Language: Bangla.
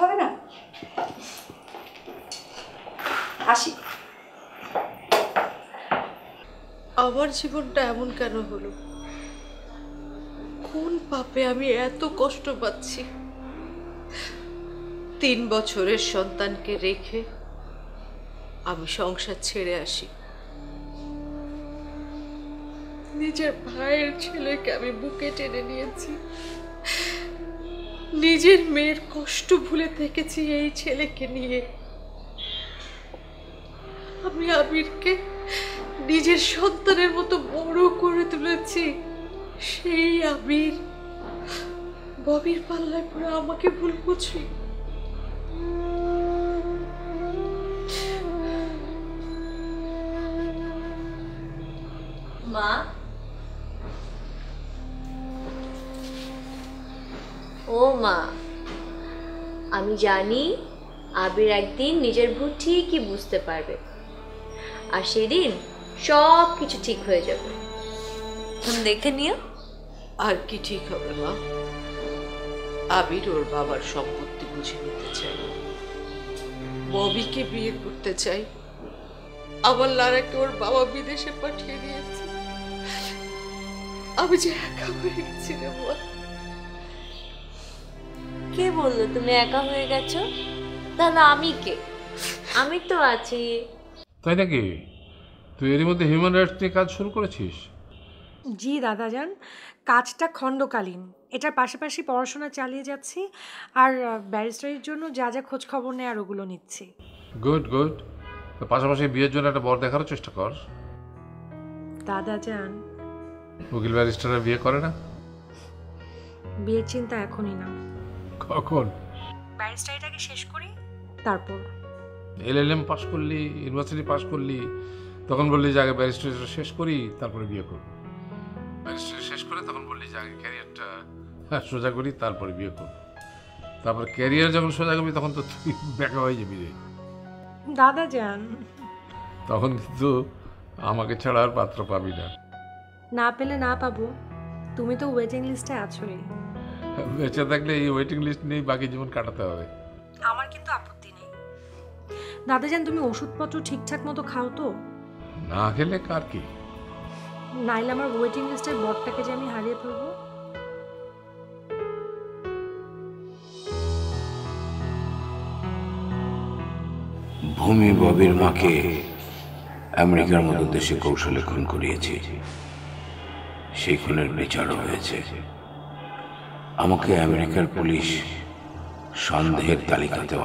হবে না? আসি। আমার জীবনটা এমন কেন হলো? কোন পাপে আমি এত কষ্ট পাচ্ছি? 3 বছরের সন্তানকে রেখে আমি সংসার ছেড়ে আসি। নিজের ভাইয়ের ছেলেকে আমি বুকে টেনে নিয়েছি, নিজের মেয়ের কষ্ট ভুলে থেকেছি এই ছেলেকে নিয়ে। আমি আবিরকে নিজের সন্তানের মতো বড় করে তুলেছি। সেই আবির ববির পাল্লায় পড়ে আমাকে ভুল বুঝি। মা, ও মা, আমি জানি আবির একদিন নিজের ভুল ঠিকই বুঝতে পারবে, আর সেদিন সব কিছু ঠিক হয়ে যাবে। তুমি দেখে নিও। আর কি ঠিক হবে মা? আবির ওর বাবার সম্পত্তি বুঝে নিতে চাই, ববিকে বিয়ে করতে চাই। আমার লারাকে ওর বাবা বিদেশে পাঠিয়ে দিয়েছে। আমি যে একা হয়ে গেছি রে মা। কে বললো তুমি একা হয়ে গেছো? তাহলে আমি কে? আমি তো আছি। তাই নাকি? তুই এরই মধ্যে হিউম্যান রাইটস নিয়ে কাজ শুরু করেছিস? জি দাদাজান, কাজটা খণ্ডকালীন, এটার পাশাপাশি পড়াশোনা চালিয়ে যাচ্ছি, আর ব্যারিস্টারির জন্য যা যা খোঁজ খবর নেয় ওগুলো নিচ্ছি। Good good. তো পাশাপাশি বিয়ের জন্য একটা বর দেখারও চেষ্টা কর। দাদাজান, উকিল ব্যারিস্টাররা বিয়ে করে না? বিয়ের চিন্তা এখনই না, কখন? ব্যারিস্টারিটাকে শেষ করি তারপর। LLM পাস করলি, ইউনিভার্সিটি পাস করলি, তখন বললি যে আগে ব্যারিস্টারিটা শেষ করি তারপরে বিয়ে করবো। ব্যারিস্টারি শেষ করে তখন বললি যে আগে ক্যারিয়ারটা সোজা করি তারপরে বিয়ে করবো। তারপর ক্যারিয়ার যখন সোজা করবি তখন তো তুই বেকা হয়ে যাবি রে। দাদাজান, তখন কিন্তু আমাকে ছাড়া আর পাত্র পাবি না। না পেলে না পাবো, তুমি তো ওয়েটিং লিস্টে আছোই। বেঁচে থাকলে এই ওয়েটিং লিস্ট নিয়েই বাকি জীবন কাটাতে হবে। আমার কিন্তু আপত্তি নেই। দাদাজান, তুমি ওষুধপত্র ঠিকঠাক মতো খাও তো? না খেলে কার কি? নাইলে আমার ওয়েটিং লিস্টের বরটাকে যে আমি হারিয়ে ফেলবো। ভূমি ববির মাকে আমেরিকার মতো দেশে কৌশলে খুন করিয়েছে, সেই খুনের বিচারও হয়েছে। আমাকে আমেরিকার পুলিশ সন্দেহের তালিকাতে